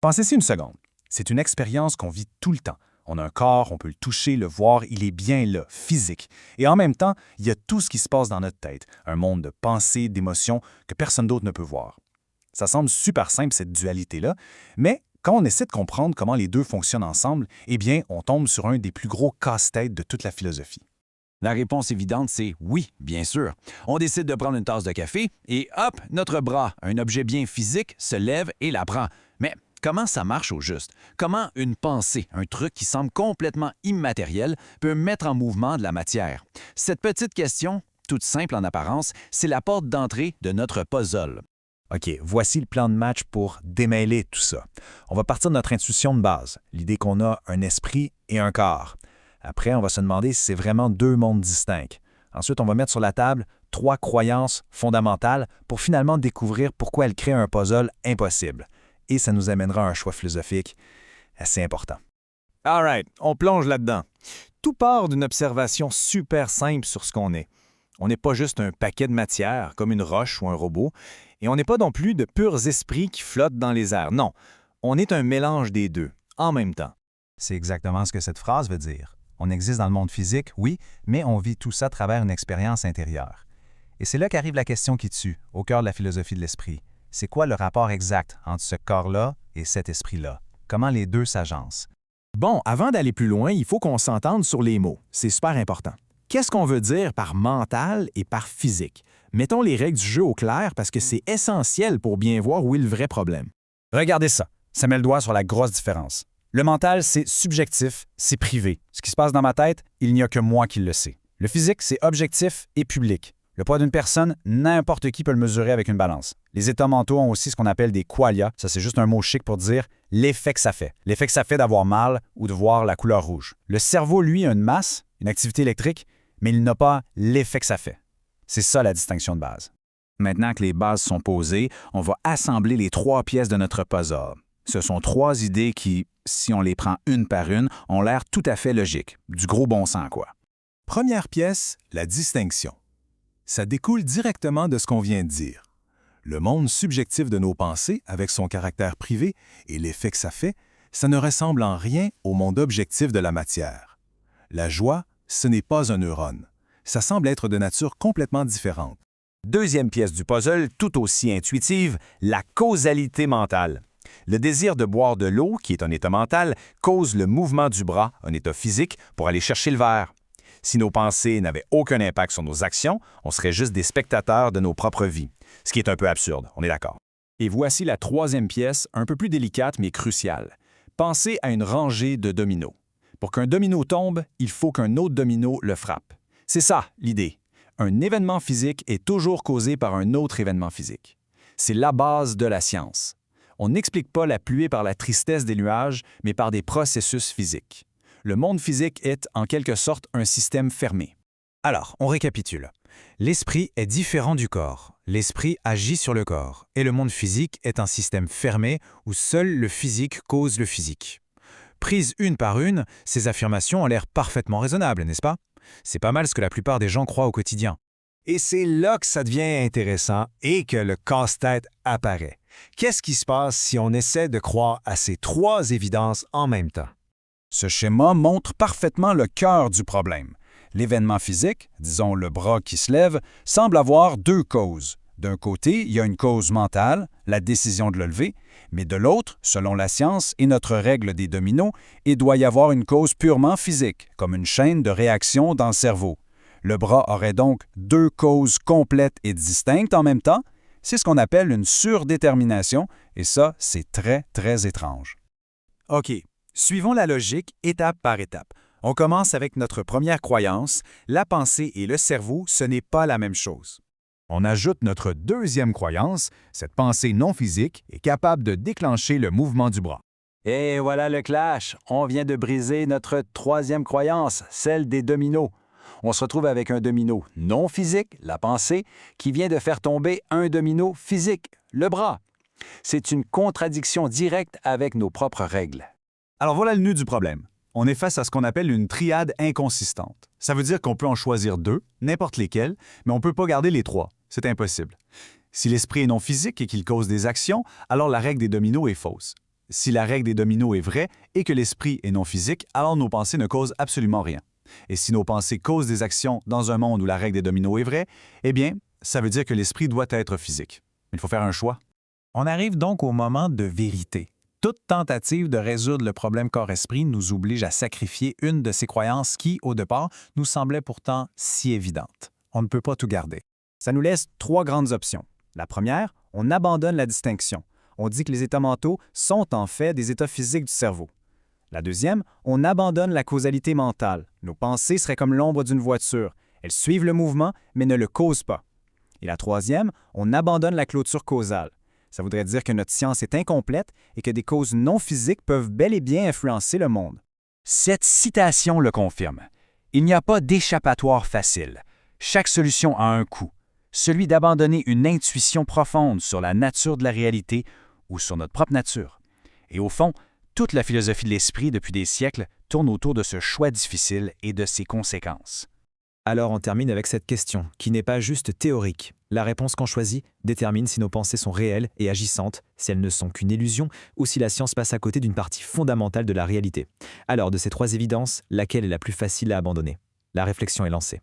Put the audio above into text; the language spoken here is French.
Pensez-y une seconde. C'est une expérience qu'on vit tout le temps. On a un corps, on peut le toucher, le voir, il est bien là, physique. Et en même temps, il y a tout ce qui se passe dans notre tête, un monde de pensées, d'émotions que personne d'autre ne peut voir. Ça semble super simple, cette dualité-là, mais quand on essaie de comprendre comment les deux fonctionnent ensemble, eh bien, on tombe sur un des plus gros casse-têtes de toute la philosophie. La réponse évidente, c'est oui, bien sûr. On décide de prendre une tasse de café et hop, notre bras, un objet bien physique, se lève et la prend. Mais comment ça marche au juste? Comment une pensée, un truc qui semble complètement immatériel, peut mettre en mouvement de la matière? Cette petite question, toute simple en apparence, c'est la porte d'entrée de notre puzzle. OK, voici le plan de match pour démêler tout ça. On va partir de notre intuition de base, l'idée qu'on a un esprit et un corps. Après, on va se demander si c'est vraiment deux mondes distincts. Ensuite, on va mettre sur la table 3 croyances fondamentales pour finalement découvrir pourquoi elles créent un puzzle impossible. Et ça nous amènera à un choix philosophique assez important. All right, on plonge là-dedans. Tout part d'une observation super simple sur ce qu'on est. On n'est pas juste un paquet de matière, comme une roche ou un robot, et on n'est pas non plus de purs esprits qui flottent dans les airs. Non, on est un mélange des deux, en même temps. C'est exactement ce que cette phrase veut dire. On existe dans le monde physique, oui, mais on vit tout ça à travers une expérience intérieure. Et c'est là qu'arrive la question qui tue, au cœur de la philosophie de l'esprit. C'est quoi le rapport exact entre ce corps-là et cet esprit-là? Comment les deux s'agencent? Bon, avant d'aller plus loin, il faut qu'on s'entende sur les mots. C'est super important. Qu'est-ce qu'on veut dire par mental et par physique? Mettons les règles du jeu au clair parce que c'est essentiel pour bien voir où est le vrai problème. Regardez ça. Ça met le doigt sur la grosse différence. Le mental, c'est subjectif, c'est privé. Ce qui se passe dans ma tête, il n'y a que moi qui le sais. Le physique, c'est objectif et public. Le poids d'une personne, n'importe qui peut le mesurer avec une balance. Les états mentaux ont aussi ce qu'on appelle des qualia. Ça, c'est juste un mot chic pour dire l'effet que ça fait. L'effet que ça fait d'avoir mal ou de voir la couleur rouge. Le cerveau, lui, a une masse, une activité électrique, mais il n'a pas l'effet que ça fait. C'est ça la distinction de base. Maintenant que les bases sont posées, on va assembler les 3 pièces de notre puzzle. Ce sont 3 idées qui, si on les prend une par une, ont l'air tout à fait logiques. Du gros bon sens, quoi. Première pièce, la distinction. Ça découle directement de ce qu'on vient de dire. Le monde subjectif de nos pensées, avec son caractère privé et l'effet que ça fait, ça ne ressemble en rien au monde objectif de la matière. La joie, ce n'est pas un neurone. Ça semble être de nature complètement différente. Deuxième pièce du puzzle, tout aussi intuitive, la causalité mentale. Le désir de boire de l'eau, qui est un état mental, cause le mouvement du bras, un état physique, pour aller chercher le verre. Si nos pensées n'avaient aucun impact sur nos actions, on serait juste des spectateurs de nos propres vies. Ce qui est un peu absurde, on est d'accord. Et voici la 3e pièce, un peu plus délicate mais cruciale. Pensez à une rangée de dominos. Pour qu'un domino tombe, il faut qu'un autre domino le frappe. C'est ça, l'idée. Un événement physique est toujours causé par un autre événement physique. C'est la base de la science. On n'explique pas la pluie par la tristesse des nuages, mais par des processus physiques. Le monde physique est, en quelque sorte, un système fermé. Alors, on récapitule. L'esprit est différent du corps. L'esprit agit sur le corps. Et le monde physique est un système fermé où seul le physique cause le physique. Prises une par une, ces affirmations ont l'air parfaitement raisonnables, n'est-ce pas? C'est pas mal ce que la plupart des gens croient au quotidien. Et c'est là que ça devient intéressant et que le casse-tête apparaît. Qu'est-ce qui se passe si on essaie de croire à ces 3 évidences en même temps? Ce schéma montre parfaitement le cœur du problème. L'événement physique, disons le bras qui se lève, semble avoir 2 causes. D'un côté, il y a une cause mentale, la décision de le lever, mais de l'autre, selon la science et notre règle des dominos, il doit y avoir une cause purement physique, comme une chaîne de réaction dans le cerveau. Le bras aurait donc 2 causes complètes et distinctes en même temps. C'est ce qu'on appelle une surdétermination, et ça, c'est très, très étrange. OK. Suivons la logique étape par étape. On commence avec notre première croyance, la pensée et le cerveau, ce n'est pas la même chose. On ajoute notre deuxième croyance, cette pensée non physique est capable de déclencher le mouvement du bras. Et voilà le clash. On vient de briser notre 3e croyance, celle des dominos. On se retrouve avec un domino non physique, la pensée, qui vient de faire tomber un domino physique, le bras. C'est une contradiction directe avec nos propres règles. Alors voilà le nœud du problème. On est face à ce qu'on appelle une triade inconsistante. Ça veut dire qu'on peut en choisir 2, n'importe lesquels, mais on ne peut pas garder les 3. C'est impossible. Si l'esprit est non physique et qu'il cause des actions, alors la règle des dominos est fausse. Si la règle des dominos est vraie et que l'esprit est non physique, alors nos pensées ne causent absolument rien. Et si nos pensées causent des actions dans un monde où la règle des dominos est vraie, eh bien, ça veut dire que l'esprit doit être physique. Il faut faire un choix. On arrive donc au moment de vérité. Toute tentative de résoudre le problème corps-esprit nous oblige à sacrifier une de ces croyances qui, au départ, nous semblait pourtant si évidente. On ne peut pas tout garder. Ça nous laisse 3 grandes options. La première, on abandonne la distinction. On dit que les états mentaux sont en fait des états physiques du cerveau. La deuxième, on abandonne la causalité mentale. Nos pensées seraient comme l'ombre d'une voiture. Elles suivent le mouvement, mais ne le causent pas. Et la troisième, on abandonne la clôture causale. Ça voudrait dire que notre science est incomplète et que des causes non physiques peuvent bel et bien influencer le monde. Cette citation le confirme. Il n'y a pas d'échappatoire facile. Chaque solution a un coût, celui d'abandonner une intuition profonde sur la nature de la réalité ou sur notre propre nature. Et au fond, toute la philosophie de l'esprit depuis des siècles tourne autour de ce choix difficile et de ses conséquences. Alors on termine avec cette question, qui n'est pas juste théorique. La réponse qu'on choisit détermine si nos pensées sont réelles et agissantes, si elles ne sont qu'une illusion, ou si la science passe à côté d'une partie fondamentale de la réalité. Alors, de ces 3 évidences, laquelle est la plus facile à abandonner? La réflexion est lancée.